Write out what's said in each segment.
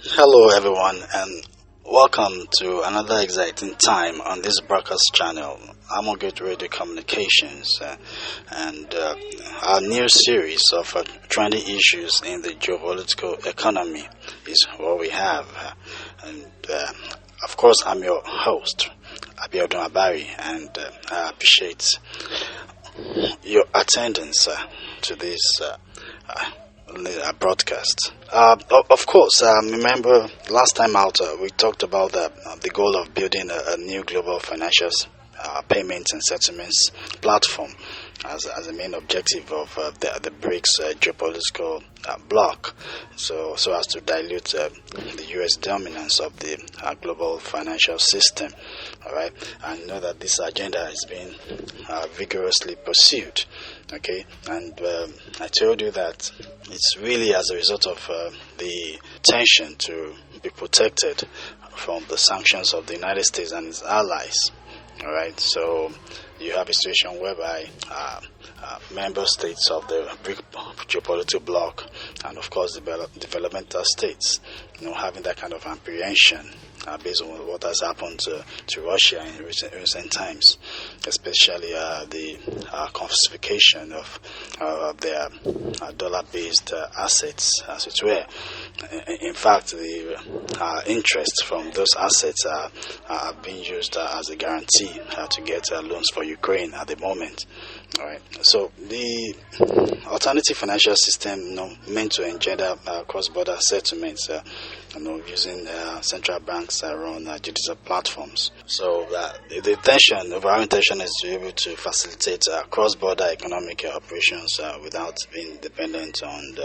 Hello, everyone, and welcome to another exciting time on this broadcast channel. I'm on Good Radio Communications, and our new series of trendy issues in the geopolitical economy is what we have. And of course, I'm your host, Abiodun Abari, and I appreciate your attendance to this broadcast. Of course, remember last time out we talked about the goal of building a new global financial payments and settlements platform as a main objective of the BRICS geopolitical bloc, so as to dilute the U.S. dominance of the global financial system. All right, and you know that this agenda is being vigorously pursued. Okay, and I told you that it's really as a result of the tension to be protected from the sanctions of the United States and its allies. All right, so you have a situation whereby member states of the BRIC geopolitical bloc, and of course developmental states, having that kind of apprehension based on what has happened to Russia in recent times, especially the confiscation of their dollar-based assets, as it were. In fact, the interest from those assets are being used as a guarantee to get loans for Ukraine at the moment. All right. So the alternative financial system, meant to engender cross-border settlements, using central banks run digital platforms. So the overall intention is to be able to facilitate cross-border economic operations without being dependent on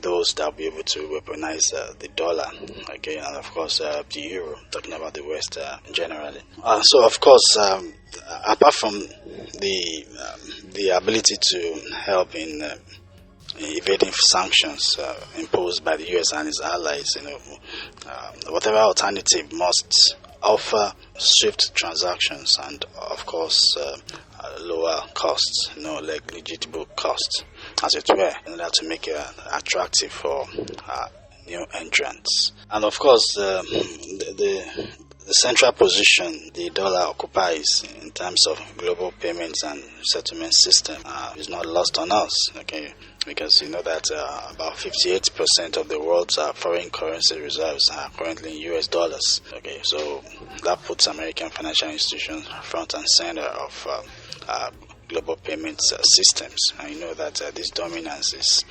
those that will be able to weaponize the dollar, okay, and of course the euro, talking about the West generally. So of course, apart from the ability to help in evading sanctions imposed by the U.S. and its allies, whatever alternative must offer swift transactions and, of course, lower costs, like legitimate costs, as it were, in order to make it attractive for new entrants. And of course, the central position the dollar occupies in terms of global payments and settlement system is not lost on us, okay? Because you know that about 58% of the world's foreign currency reserves are currently in US dollars. Okay, so that puts American financial institutions front and center of global payments systems. And you know that this dominance is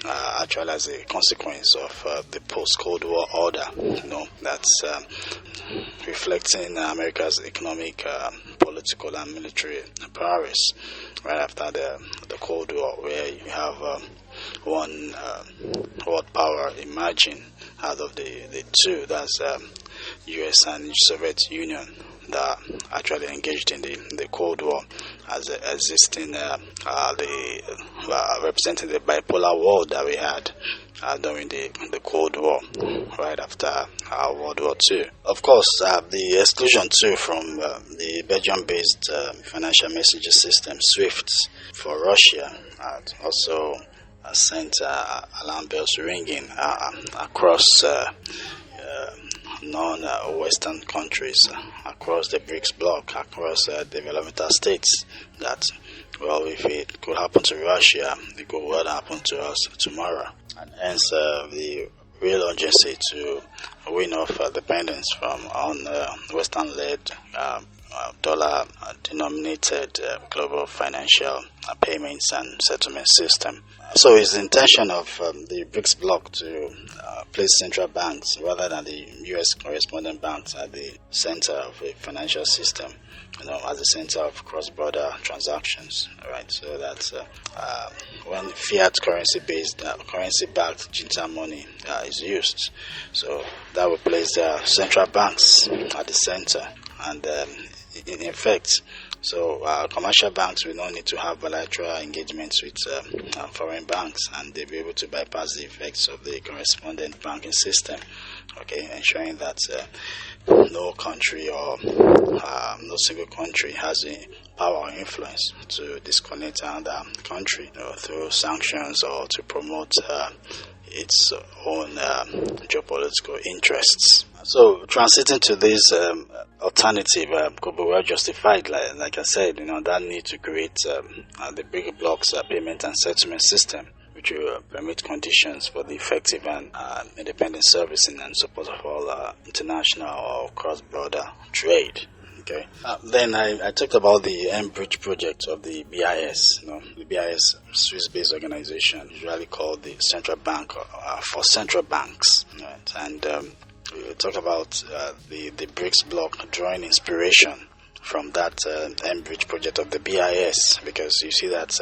actually as a consequence of the post-Cold War order, that's reflecting America's economic, political, and military prowess right after the Cold War, where you have one world power emerging out of the two, that's US and Soviet Union, that actually engaged in the Cold War as existing representing the bipolar world that we had during the Cold War, right after World War II. Of course, the exclusion too from the Belgium-based financial messaging system SWIFT for Russia also sent alarm bells ringing across non-Western countries, across the BRICS bloc, across developmental states, that, well, if it could happen to Russia, it could well happen to us tomorrow. And hence the real urgency to win off dependence from Western-led dollar-denominated global financial payments and settlement system. So it's the intention of the BRICS bloc to place central banks rather than the U.S. correspondent banks at the center of a financial system, at the center of cross-border transactions, right? So that when fiat currency-backed digital money is used, so that will place their central banks at the center, and in effect, so commercial banks will not need to have bilateral engagements with foreign banks, and they'll be able to bypass the effects of the correspondent banking system, okay, ensuring that no country or no single country has the power or influence to disconnect another country through sanctions or to promote its own geopolitical interests. So transiting to this alternative could be well justified, like I said, that need to create the bigger blocks payment and settlement system, which will permit conditions for the effective and independent servicing and support of all international or cross-border trade. Okay. Then I talked about the Bridge project of the BIS. The BIS, Swiss-based organization, usually called the Central Bank for central banks. Right? And we talk about the BRICS bloc drawing inspiration from that Bridge project of the BIS, because you see that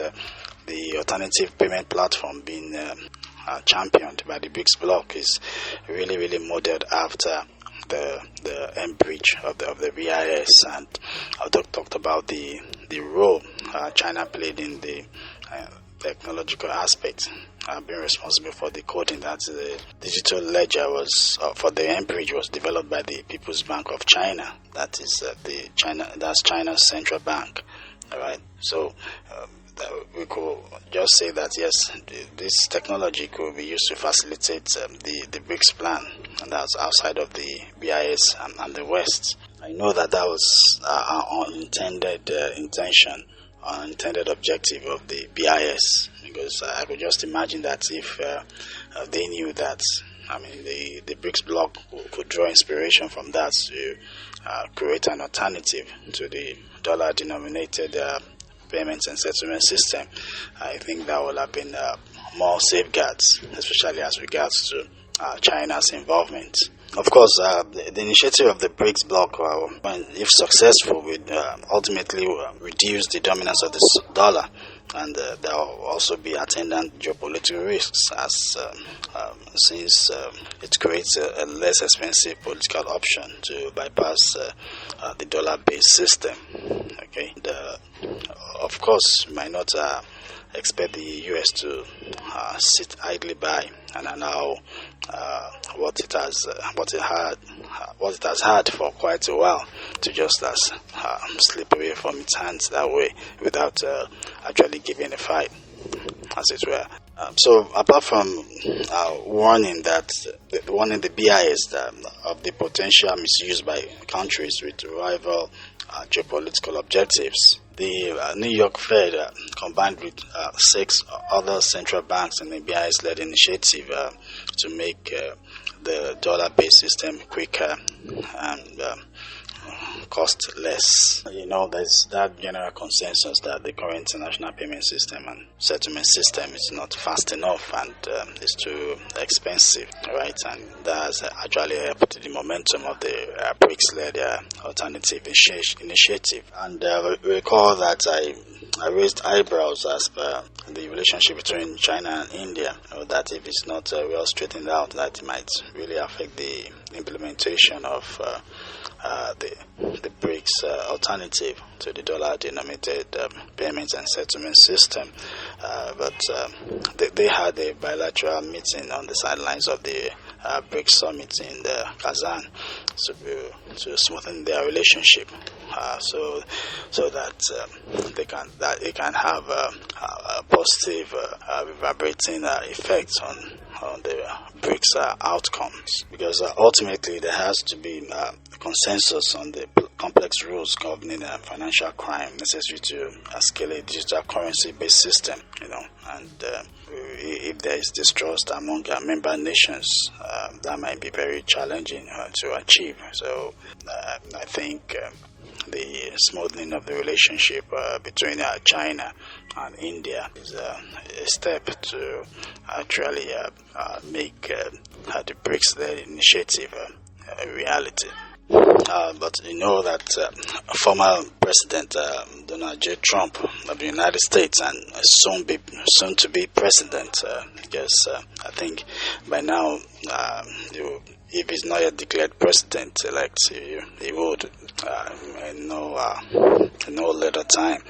the alternative payment platform being championed by the BRICS bloc is really, really modeled after the bridge of the BIS, and I talked about the role China played in the technological aspect, being responsible for the coding that the digital ledger was for the bridge was developed by the People's Bank of China. That is that's China's central bank. All right, so. We could just say that yes, this technology could be used to facilitate the BRICS plan, and that's outside of the BIS and the West. I know that was our unintended unintended objective of the BIS, because I could just imagine that if they knew that, the BRICS bloc could draw inspiration from that to create an alternative to the dollar-denominated payments and settlement system, I think that would have been more safeguards, especially as regards to China's involvement. Of course, the initiative of the BRICS bloc, if successful, would ultimately reduce the dominance of the dollar, and there will also be attendant geopolitical risks, as since it creates a less expensive political option to bypass the dollar-based system. Okay, of course, we might not expect the US to sit idly by and allow what it has had for quite a while to just slip away from its hands that way, without actually giving a fight, as it were. So apart from warning the BIS of the potential misuse by countries with rival geopolitical objectives, the New York Fed, combined with 6 other central banks in the BIS-led initiative to make the dollar-based system quicker and cost less. There's that general consensus that the current international payment system and settlement system is not fast enough and is too expensive, right? And that has actually helped the momentum of the BRICS-led alternative initiative. And recall that I raised eyebrows as per the relationship between China and India, that if it's not well straightened out, that it might really affect the implementation of the BRICS alternative to the dollar-denominated payments and settlement system. But they had a bilateral meeting on the sidelines of the BRICS summit in Kazan to smoothen their relationship, so that they can have a positive reverberating effect on the BRICS outcomes, because ultimately there has to be consensus on the complex rules governing financial crime necessary to scale a digital currency-based system, and if there is distrust among member nations, that might be very challenging to achieve. So I think the smoothing of the relationship between China and India is a step to actually make the BRICS initiative a reality. But that former President Donald J. Trump of the United States, and soon to be president, because I think by now, if he's not yet declared president-elect, he would no later time.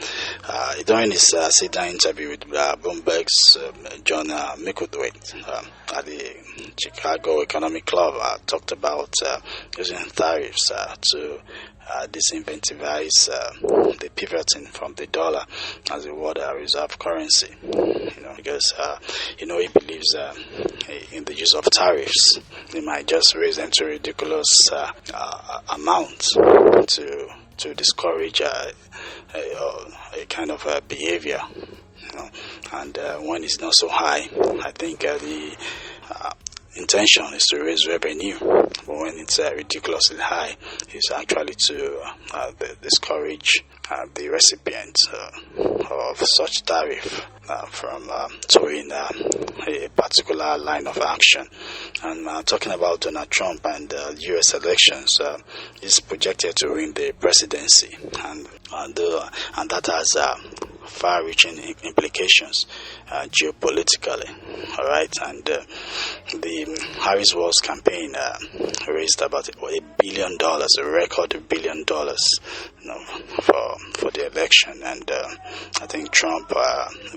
During his sit-down interview with Bloomberg's John Micklethwait at the Chicago Economic Club, talked about using tariffs to this incentivize the pivoting from the dollar as a world reserve currency. Because he believes in the use of tariffs. They might just raise them to ridiculous amounts to discourage a kind of behavior. And when it's not so high, I think the intention is to raise revenue, but when it's ridiculously high, it's actually to discourage the recipient of such tariff from towing a particular line of action. And talking about Donald Trump and U.S. elections, he's projected to win the presidency, and that has far-reaching implications geopolitically. All right, and the Harris Walz campaign raised about $1 billion, a record $1 billion, for the election, and I think Trump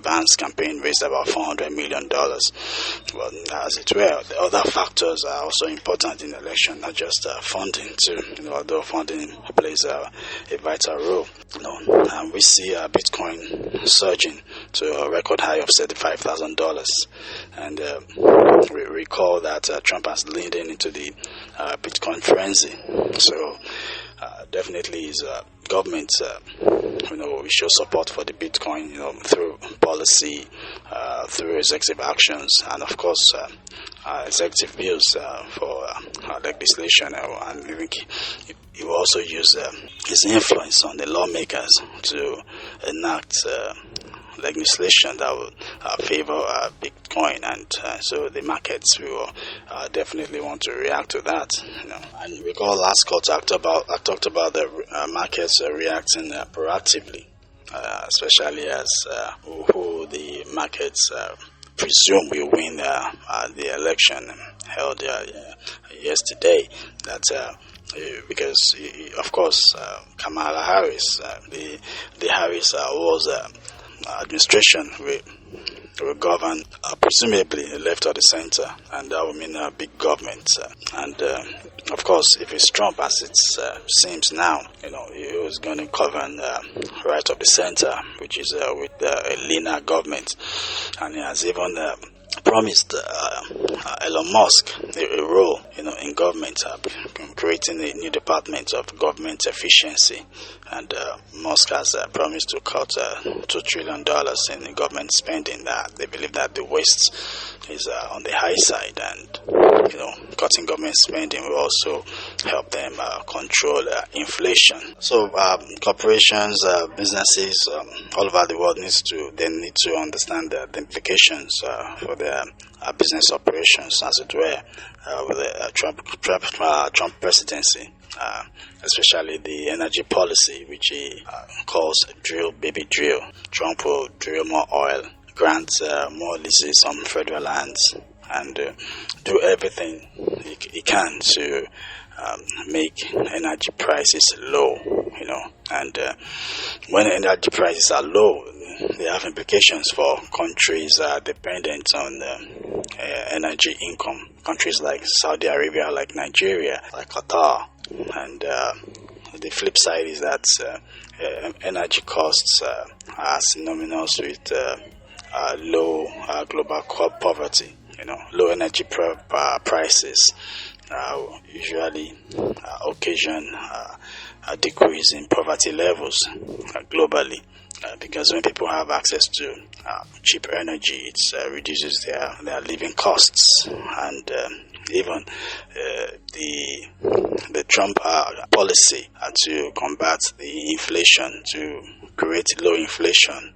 Vance campaign raised about $400 million. Well, as it were, the other factors are also important in election, not just funding too. Although funding plays a vital role. And we see Bitcoin surging to a record high of $35,000, and we recall that Trump has leaned into the Bitcoin frenzy. So definitely his government, we show support for the Bitcoin, through policy, through executive actions, and of course executive bills for legislation, and even he will also use his influence on the lawmakers to enact legislation that will favor Bitcoin, and so the markets will definitely want to react to that. And recall last call I talked about the markets reacting proactively, especially as who the markets presume will win the election held yesterday. That because of course Kamala Harris, the Harris was administration will govern presumably left of the center, and that will mean a big government. And of course, if it's Trump, as it seems now, he was going to govern right of the center, which is with a leaner government, and he has even promised Elon Musk a role, in government, creating a new department of government efficiency. And Musk has promised to cut $2 trillion in government spending. They believe that the waste is on the high side, and cutting government spending will also help them control inflation. So corporations, businesses all over the world need to understand the implications for their business operations, as it were, with the Trump presidency, especially the energy policy, which he calls drill baby drill. Trump will drill more oil, grant more leases on federal lands, and do everything he can to make energy prices low. And when energy prices are low, they have implications for countries dependent on energy income. Countries like Saudi Arabia, like Nigeria, like Qatar. And the flip side is that energy costs are synonymous with low global poverty. Low energy prices usually occasion a decrease in poverty levels globally. Because when people have access to cheap energy, it reduces their living costs, and even the Trump policy to combat the inflation, to create low inflation,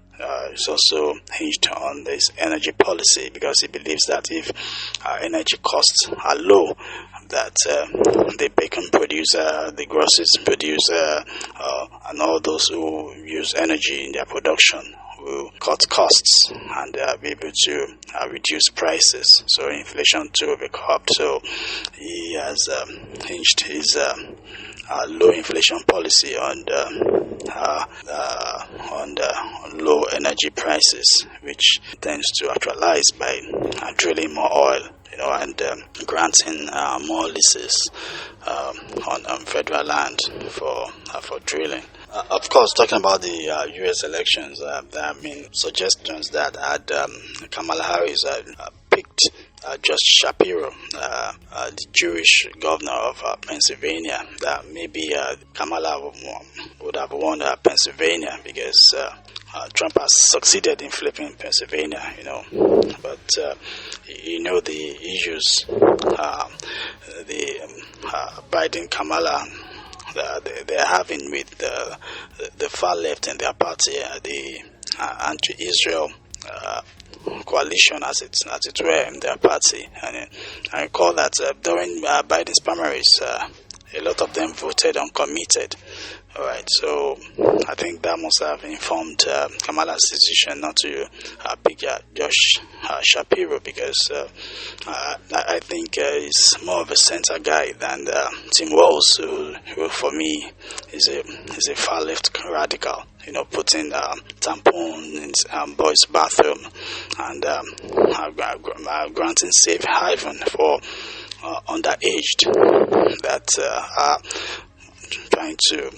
is also hinged on this energy policy, because he believes that if energy costs are low, that the bacon producer, the groceries producer, and all those who use energy in their production will cut costs and be able to reduce prices. So inflation too will be curbed. So he has hinged his low inflation policy on low energy prices, which tends to actualize by drilling more oil, and granting more leases on federal land for drilling. Of course, talking about the U.S. elections, there have been suggestions that had Kamala Harris picked Josh Shapiro, the Jewish governor of Pennsylvania, that maybe Kamala would have won Pennsylvania because Trump has succeeded in flipping Pennsylvania, but the issues the Biden Kamala they're having with the far left in their party, the anti-Israel coalition, as it were, in their party. And I recall that during Biden's primaries, a lot of them voted uncommitted. All right, so I think that must have informed Kamala's decision not to pick Josh Shapiro, because I think he's more of a center guy than Tim Walz, who for me is a far left radical. Putting tampon in boys' bathroom and granting safe haven for underaged that are trying to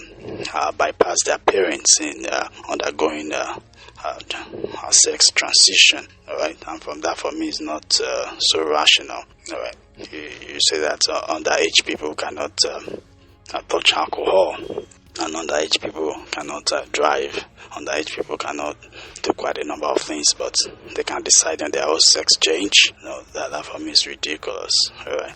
bypass their parents in undergoing sex transition. All right, and from that, for me, is not so rational. All right, you say that underage people cannot touch alcohol, and underage people cannot drive. Underage people cannot do quite a number of things, but they can decide on their own sex change. That for me is ridiculous. All right.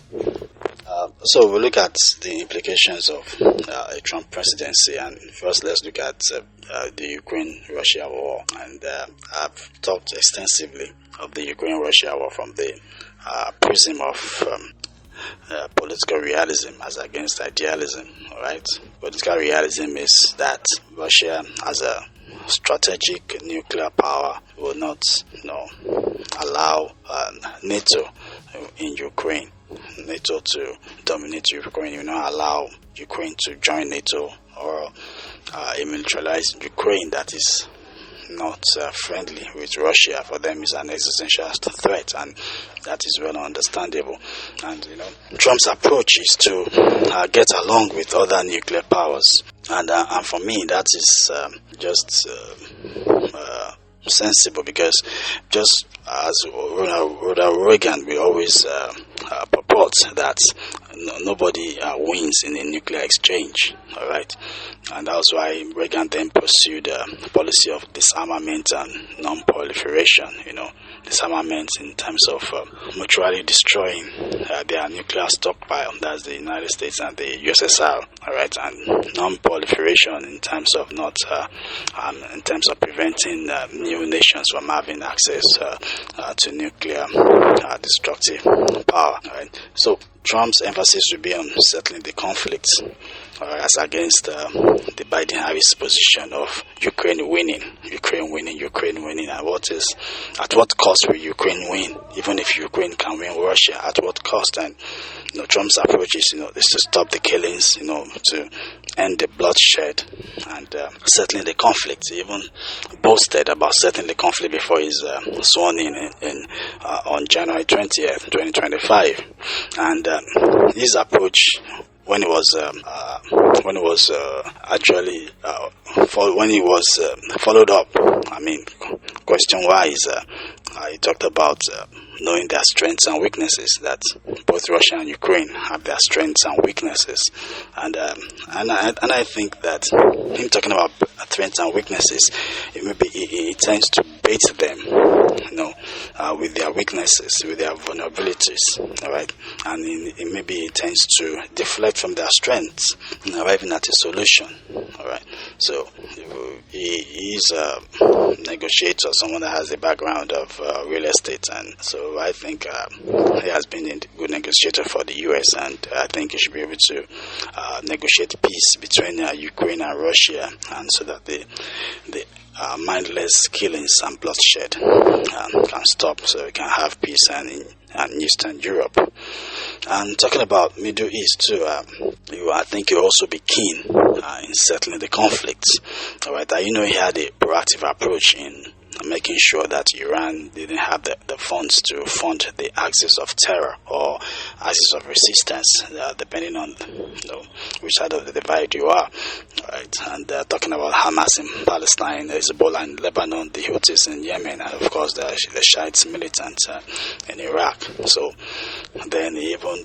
So we look at the implications of a Trump presidency, and first let's look at the Ukraine-Russia war. And I've talked extensively of the Ukraine-Russia war from the prism of political realism as against idealism. All right, political realism is that Russia, as a strategic nuclear power, will not, allow NATO in Ukraine. NATO to dominate Ukraine. You will not allow Ukraine to join NATO or a militarized Ukraine that is not friendly with Russia. For them, is an existential threat, and that is well understandable. And Trump's approach is to get along with other nuclear powers, and for me, that is just sensible, because just as Ronald Reagan, we always purport that nobody wins in a nuclear exchange. All right, and that's why Reagan then pursued a policy of disarmament and non-proliferation. Disarmament in terms of mutually destroying their nuclear stockpile. That's the United States and the USSR. All right, and non-proliferation in terms of preventing new nations from having access to nuclear destructive power. All right, so Trump's emphasis will be on settling the conflict, as against the Biden-Harris position of Ukraine winning, and at what cost will Ukraine win? Even if Ukraine can win Russia, at what cost? And Trump's approach is to stop the killings, to end the bloodshed and settling the conflict. He even boasted about settling the conflict before he's sworn in on January 20th, 2025, and his approach, when he was followed up, question wise, he talked about knowing their strengths and weaknesses, that both Russia and Ukraine have their strengths and weaknesses, and I think that him talking about strengths and weaknesses, he tends to bait them, with their weaknesses, with their vulnerabilities, all right, and maybe he tends to deflect from their strengths, arriving at a solution, all right. So he is a negotiator, someone that has a background of real estate, and so I think he has been a good negotiator for the U.S., and I think he should be able to negotiate peace between Ukraine and Russia, and so that the mindless killings and bloodshed can stop, so we can have peace in Eastern Europe. And talking about Middle East too, I think you'll also be keen in settling the conflict. All right, he had a proactive approach in making sure that Iran didn't have the funds to fund the axis of terror or axis of resistance, depending on which side of the divide you are. Right, and talking about Hamas in Palestine, Hezbollah in Lebanon, the Houthis in Yemen, and of course the Shiites militant in Iraq. So then he even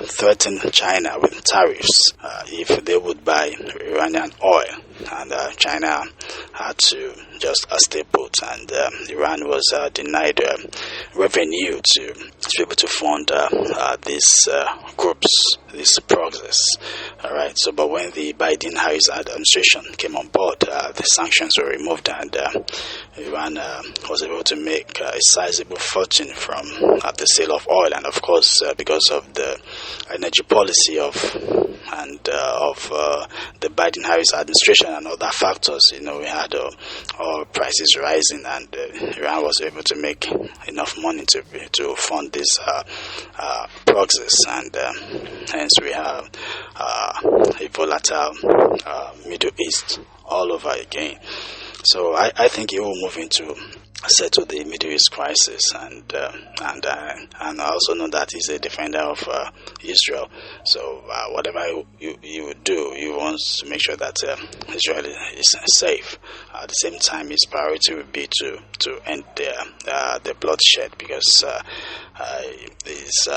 threatened China with tariffs if they would buy Iranian oil, and China had to just stay put, and Iran was denied revenue to be able to fund these groups, these proxies. All right. So, but when the Biden-Harris administration came on board, the sanctions were removed, and Iran was able to make a sizable fortune from the sale of oil, and of course, because of the energy policy of the Biden-Harris administration and other factors, we had oil prices rising, and Iran was able to make enough money to fund these proxies, and hence we have a volatile Middle East all over again. So I think he will move into settle the Middle East crisis, and I also know that he's a defender of Israel. So whatever you would do, he wants to make sure that Israel is safe. At the same time, his priority would be to end the bloodshed, because he's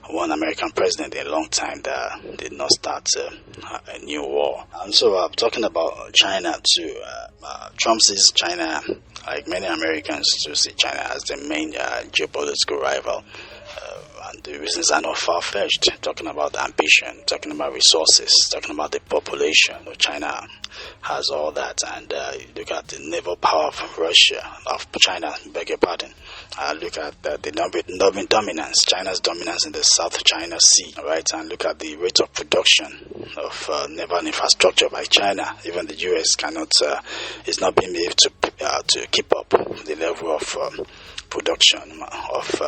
one American president in a long time that did not start a new war. And so talking about China too, Trump sees China, like many Americans, to see China as the main geopolitical rival. And the reasons are not far-fetched. Talking about ambition, talking about resources, talking about the population. China has all that, and look at the naval power of China, beg your pardon. Look at the dominance, China's dominance in the South China Sea, right? And look at the rate of production of naval infrastructure by China. Even the U.S. is not being able to keep up the level of production of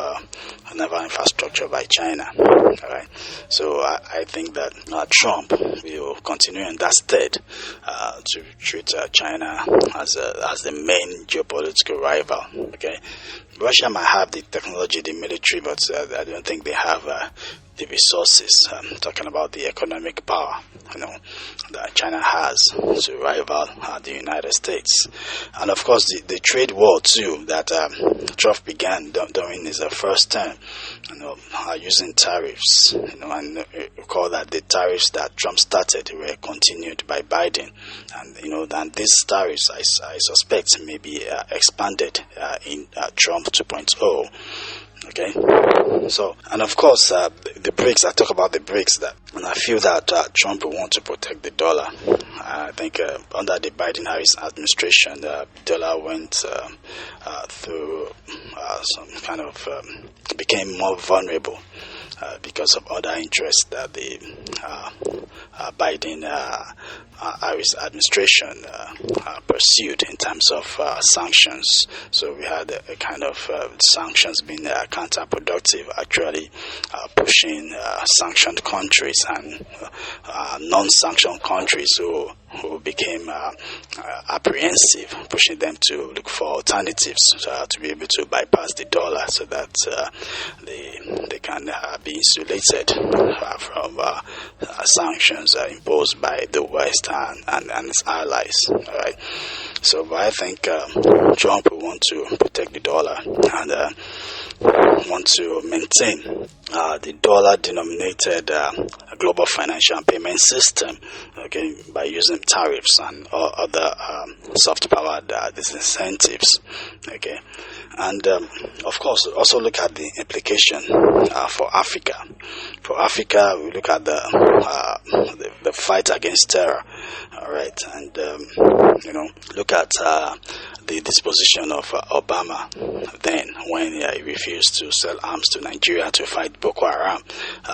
naval infrastructure by China. All right. So I think that Trump will continue in that stead to treat China as the main geopolitical rival. Okay. Russia might have the technology, the military, but I don't think they have the resources. Talking about the economic power, that China has to rival the United States, and of course the trade war too that Trump began during his first term, using tariffs, and recall that the tariffs that Trump started were continued by Biden, and then these tariffs I suspect may be expanded in Trump 2.0. Okay, so, and of course, the BRICS, I talk about the BRICS, and I feel that Trump will want to protect the dollar. I think under the Biden-Harris administration, the dollar went through some kind of, became more vulnerable because of other interests that the Biden-Harris administration pursued in terms of sanctions. So we had a kind of sanctions being counterproductive, actually pushing sanctioned countries and non-sanctioned countries who became apprehensive, pushing them to look for alternatives to be able to bypass the dollar, so that they can be insulated from sanctions imposed by the West and its allies. All right. So I think Trump will want to protect the dollar and want to maintain the dollar-denominated global financial and payment system, okay, by using tariffs and other soft-powered disincentives, okay. And of course, also look at the implication for Africa. For Africa, we look at the fight against terror, all right, and look at the disposition of Obama then, when he refused to sell arms to Nigeria to fight Boko Haram,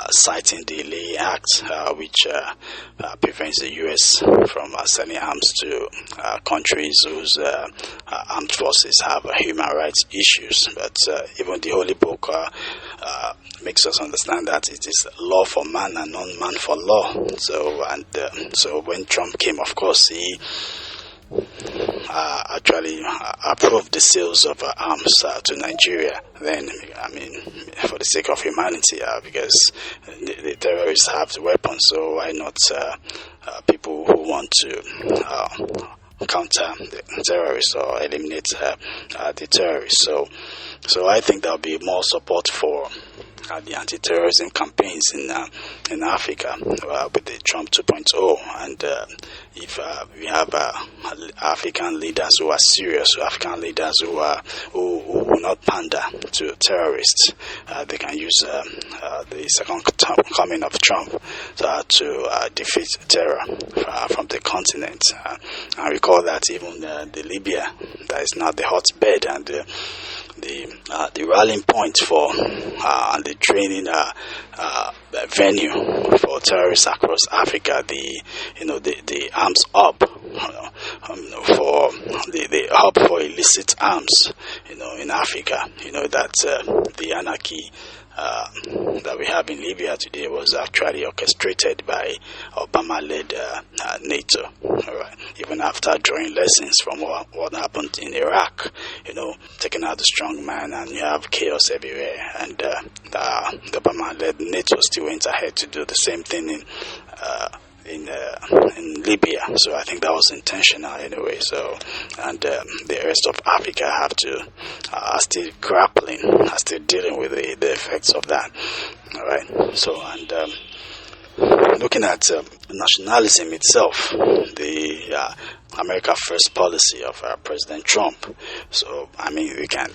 citing the Lay Act, which prevents the U.S. from selling arms to countries whose armed forces have human rights issues. But even the Holy Book makes us understand that it is law for man and not man for law. So when Trump came, of course, he actually approve the sales of arms to Nigeria, then I mean, for the sake of humanity, because the terrorists have the weapons, so why not people who want to counter the terrorists or eliminate the terrorists? So I think there'll be more support for the anti-terrorism campaigns in Africa with the Trump 2.0, and if we have African leaders who are serious, African leaders who will not pander to terrorists, they can use the second coming of Trump to defeat terror from the continent. I recall that even the Libya, that is now the hotbed and the rallying point for and the training venue for terrorists across Africa, the arms hub, for the hub for illicit arms, in Africa, that the anarchy that we have in Libya today was actually orchestrated by Obama-led NATO. All right. Even after drawing lessons from what happened in Iraq, taking out the strong man, and you have chaos everywhere, and the Obama-led NATO still went ahead to do the same thing in Libya. So I think that was intentional anyway. So, and the rest of Africa have to are still grappling, are still dealing with the effects of that. All right. So, and looking at nationalism itself, the America First policy of President Trump. So, I mean, we can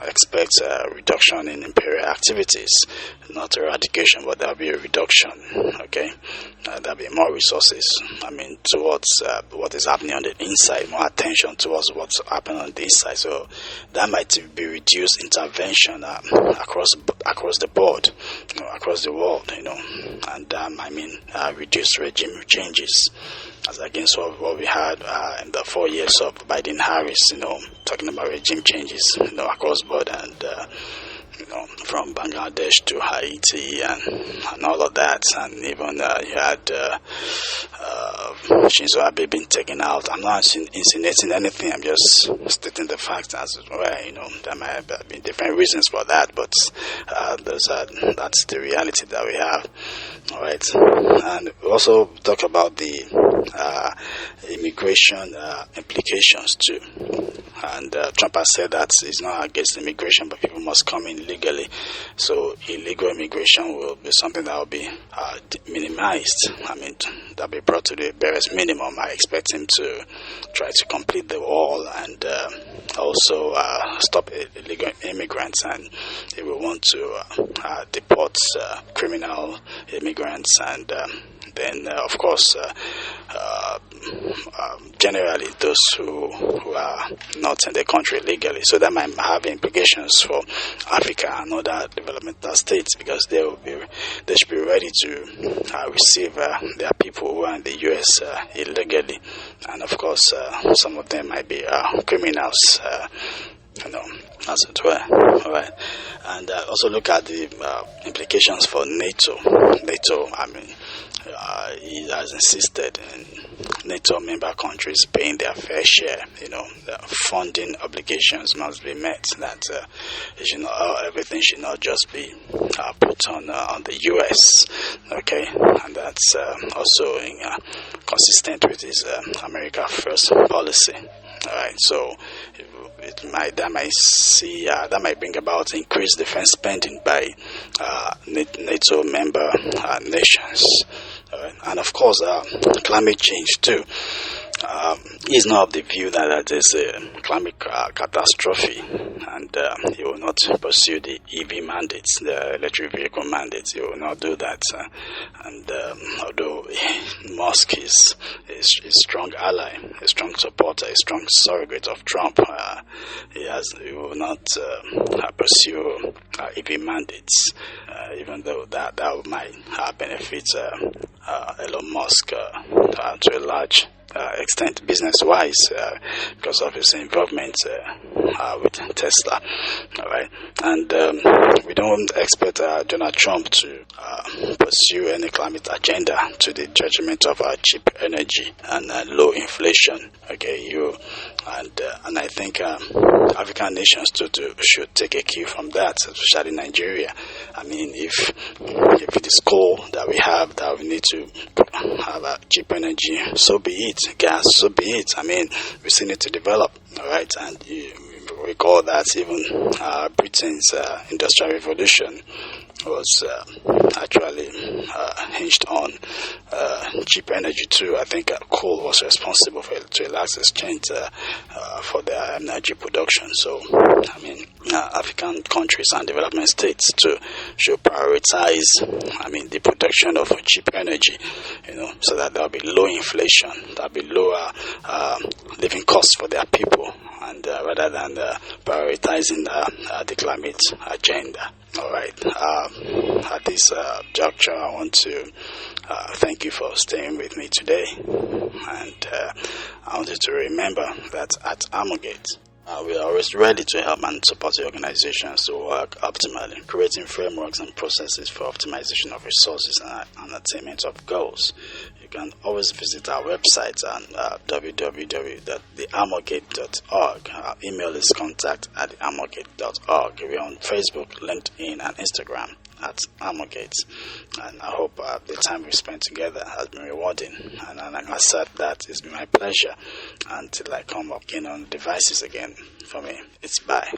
expect a reduction in imperial activities, not eradication, but there'll be a reduction, okay? There'll be more resources, I mean, towards what is happening on the inside, more attention towards what's happening on the inside. So that might be reduced intervention across the board, across the world, and I mean, reduced regime changes, as against what we had in the 4 years of Biden-Harris, talking about regime changes, across board, and from Bangladesh to Haiti and all of that, and even you had Shinzo Abe being taken out. I'm not insinuating anything, I'm just stating the facts as well. There might have been different reasons for that, but that's the reality that we have. All right, and we also talk about the immigration implications too. And Trump has said that he's not against immigration, but people must come in legally. So illegal immigration will be something that will be minimized. I mean, that will be brought to the barest minimum. I expect him to try to complete the wall and also stop illegal immigrants. And he will want to deport criminal immigrants, and then, of course, generally those who are not in the country legally. So that might have implications for Africa and other developmental states, because they should be ready to receive their people who are in the U.S. illegally. And of course, some of them might be criminals, as it were. All right. And also look at the implications for NATO. NATO, I mean, he has insisted in NATO member countries paying their fair share. The funding obligations must be met. That everything should not just be put on the U.S. Okay, and that's also consistent with his America First policy. All right, so that might bring about increased defense spending by NATO member nations, and of course climate change too. He's not of the view that there's a climate catastrophe, and he will not pursue the EV mandates, the electric vehicle mandates. He will not do that. And although Musk is a strong ally, a strong supporter, a strong surrogate of Trump, he will not pursue EV mandates, even though that might benefit Elon Musk to a large extent business-wise because of his involvement with Tesla. All right, and we don't expect Donald Trump to pursue any climate agenda to the detriment of cheap energy and low inflation. Okay, and I think African nations too should take a cue from that, especially Nigeria. I mean, if it is coal that we have that we need to have cheap energy, so be it. Gas, so be it. I mean, we still need to develop. All right, and we recall that even Britain's industrial revolution was actually hinged on cheap energy too. I think coal was responsible to a large extent for their energy production. So, I mean, African countries and development states too should prioritize, the production of cheap energy, so that there'll be low inflation, there'll be lower living costs for their people, and rather than prioritizing the climate agenda. All right. At this juncture, I want to thank you for staying with me today, and I want you to remember that at Amogate, we are always ready to help and support the organizations to work optimally, creating frameworks and processes for optimization of resources and attainment of goals. You can always visit our website on www.theamogate.org. Our email is contact@theamogate.org. We're on Facebook, LinkedIn, and Instagram at Amogate. And I hope the time we spent together has been rewarding. And like I said, that is my pleasure until I come up again on devices again. For me, it's bye.